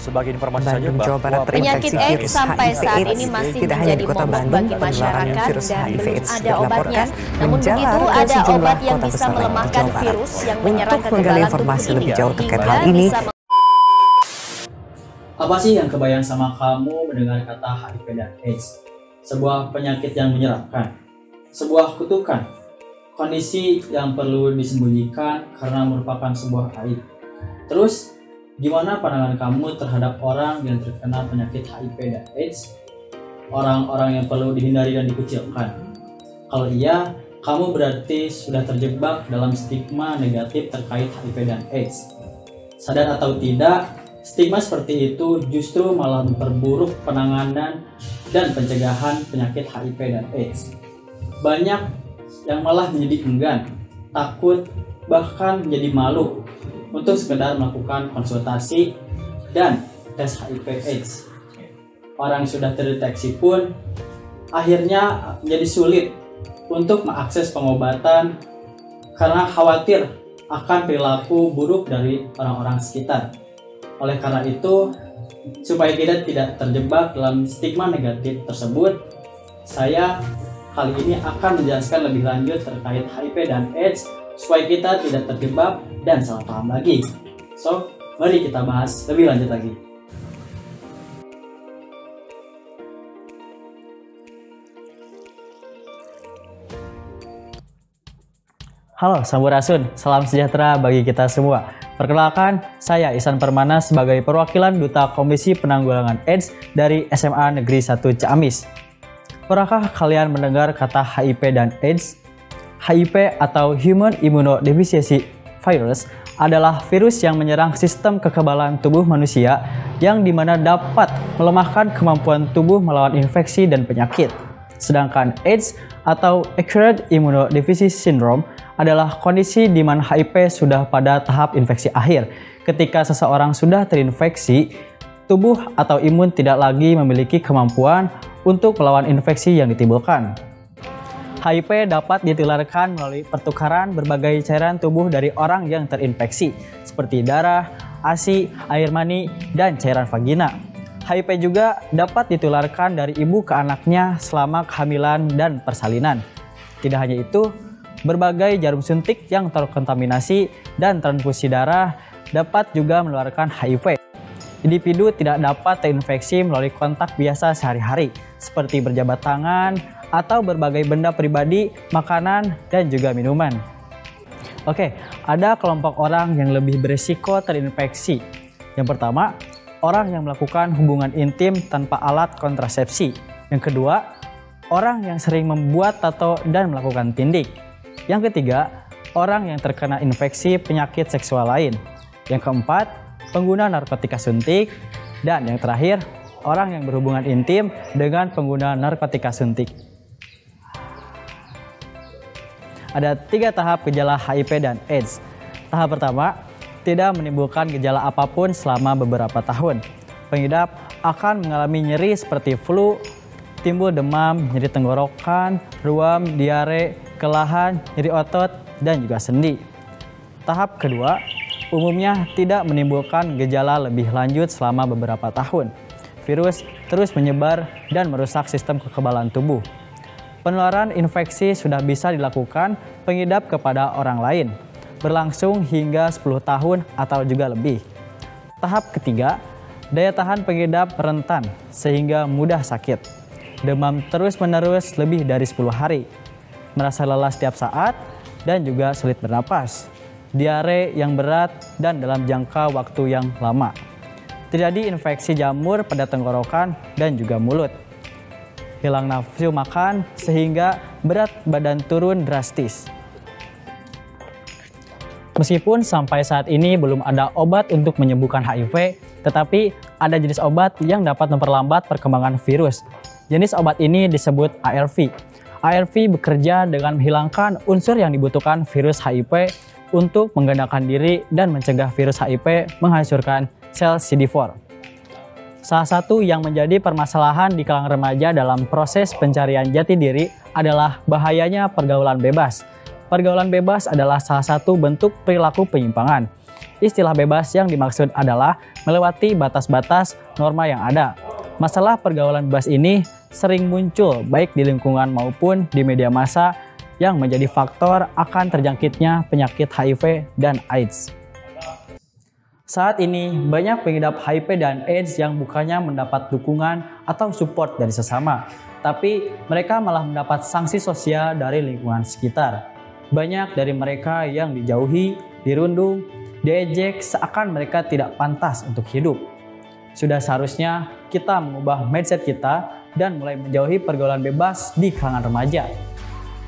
sebagai informasi saja Bandung, Jawa Barat bahwa penyakit terinfeksi AIDS virus sampai HIV saat AIDS. ini masih Tidak hanya menjadi di Kota momok Bandung, bagi penularan masyarakat virus dan HIV belum AIDS ada sudah obatnya. dilaporkan Namun menjalar begitu ke ada sejumlah obat yang kota bisa besar di melemahkan Jawa Barat. virus yang menyerang Untuk menggali kekebalan informasi tubuh lebih ini jauh terkait hingga hal ini, bisa Apa sih yang kebayang sama kamu mendengar kata HIV dan AIDS? Sebuah penyakit yang menyeramkan, sebuah kutukan, kondisi yang perlu disembunyikan karena merupakan sebuah aib. Terus, gimana pandangan kamu terhadap orang yang terkena penyakit HIV dan AIDS? Orang-orang yang perlu dihindari dan dikucilkan? Kalau iya, kamu berarti sudah terjebak dalam stigma negatif terkait HIV dan AIDS. Sadar atau tidak, stigma seperti itu justru malah memperburuk penanganan dan pencegahan penyakit HIV dan AIDS. Banyak yang malah menjadi enggan, takut, bahkan menjadi malu untuk sekedar melakukan konsultasi dan tes HIV AIDS. Orang yang sudah terdeteksi pun akhirnya menjadi sulit untuk mengakses pengobatan karena khawatir akan perilaku buruk dari orang-orang sekitar. Oleh karena itu, supaya kita tidak terjebak dalam stigma negatif tersebut, saya kali ini akan menjelaskan lebih lanjut terkait HIV dan AIDS supaya kita tidak terjebak dan salah paham lagi. So, mari kita bahas lebih lanjut lagi. Halo Sampurasun, salam sejahtera bagi kita semua. Perkenalkan, saya Ihsan Permana sebagai perwakilan Duta Komisi Penanggulangan AIDS dari SMA Negeri 1 Ciamis. Pernahkah kalian mendengar kata HIV dan AIDS? HIV atau Human Immunodeficiency Virus adalah virus yang menyerang sistem kekebalan tubuh manusia yang dimana dapat melemahkan kemampuan tubuh melawan infeksi dan penyakit. Sedangkan AIDS atau Acquired Immunodeficiency Syndrome adalah kondisi di mana HIV sudah pada tahap infeksi akhir. Ketika seseorang sudah terinfeksi, tubuh atau imun tidak lagi memiliki kemampuan untuk melawan infeksi yang ditimbulkan. HIV dapat ditularkan melalui pertukaran berbagai cairan tubuh dari orang yang terinfeksi, seperti darah, ASI, air mani, dan cairan vagina. HIV juga dapat ditularkan dari ibu ke anaknya selama kehamilan dan persalinan. Tidak hanya itu, berbagai jarum suntik yang terkontaminasi dan transfusi darah dapat juga menularkan HIV. Individu tidak dapat terinfeksi melalui kontak biasa sehari-hari, seperti berjabat tangan atau berbagai benda pribadi, makanan, dan juga minuman. Oke, ada kelompok orang yang lebih berisiko terinfeksi. Yang pertama, orang yang melakukan hubungan intim tanpa alat kontrasepsi. Yang kedua, orang yang sering membuat tato dan melakukan tindik. Yang ketiga, orang yang terkena infeksi penyakit seksual lain. Yang keempat, pengguna narkotika suntik. Dan yang terakhir, orang yang berhubungan intim dengan pengguna narkotika suntik. Ada 3 tahap gejala HIV dan AIDS. Tahap pertama, tidak menimbulkan gejala apapun selama beberapa tahun. Pengidap akan mengalami nyeri seperti flu, timbul demam, nyeri tenggorokan, ruam, diare, kelelahan, nyeri otot, dan juga sendi. Tahap kedua, umumnya tidak menimbulkan gejala lebih lanjut selama beberapa tahun. Virus terus menyebar dan merusak sistem kekebalan tubuh. Penularan infeksi sudah bisa dilakukan pengidap kepada orang lain, berlangsung hingga 10 tahun atau juga lebih. Tahap ketiga, daya tahan pengidap rentan sehingga mudah sakit. Demam terus-menerus lebih dari 10 hari. Merasa lelah setiap saat dan juga sulit bernapas. Diare yang berat dan dalam jangka waktu yang lama. Terjadi infeksi jamur pada tenggorokan dan juga mulut. Hilang nafsu makan sehingga berat badan turun drastis. Meskipun sampai saat ini belum ada obat untuk menyembuhkan HIV, tetapi ada jenis obat yang dapat memperlambat perkembangan virus. Jenis obat ini disebut ARV. ARV bekerja dengan menghilangkan unsur yang dibutuhkan virus HIV untuk menggandakan diri dan mencegah virus HIV menghancurkan sel CD4. Salah satu yang menjadi permasalahan di kalangan remaja dalam proses pencarian jati diri adalah bahayanya pergaulan bebas. Pergaulan bebas adalah salah satu bentuk perilaku penyimpangan Istilah bebas yang dimaksud adalah melewati batas-batas norma yang ada. Masalah pergaulan bebas ini sering muncul baik di lingkungan maupun di media massa yang menjadi faktor akan terjangkitnya penyakit HIV dan AIDS. Saat ini banyak pengidap HIV dan AIDS yang bukannya mendapat dukungan atau support dari sesama, tapi mereka malah mendapat sanksi sosial dari lingkungan sekitar. Banyak dari mereka yang dijauhi, dirundung, diejek seakan mereka tidak pantas untuk hidup. Sudah seharusnya kita mengubah mindset kita dan mulai menjauhi pergaulan bebas di kalangan remaja.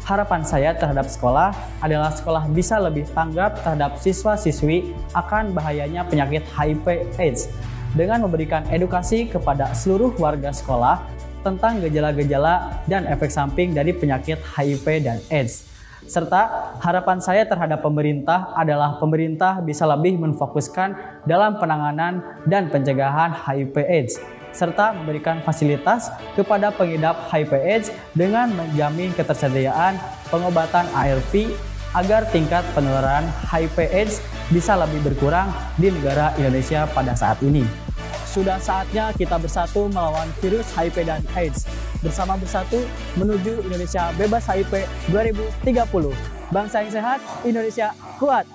Harapan saya terhadap sekolah adalah sekolah bisa lebih tanggap terhadap siswa-siswi akan bahayanya penyakit HIV/AIDS dengan memberikan edukasi kepada seluruh warga sekolah tentang gejala-gejala dan efek samping dari penyakit HIV dan AIDS. Serta harapan saya terhadap pemerintah adalah pemerintah bisa lebih memfokuskan dalam penanganan dan pencegahan HIV/AIDS serta memberikan fasilitas kepada pengidap HIV/AIDS dengan menjamin ketersediaan pengobatan ARV agar tingkat penularan HIV/AIDS bisa lebih berkurang di negara Indonesia pada saat ini. Sudah saatnya kita bersatu melawan virus HIV dan AIDS. Bersama bersatu menuju Indonesia bebas HIV 2030. Bangsa yang sehat, Indonesia kuat.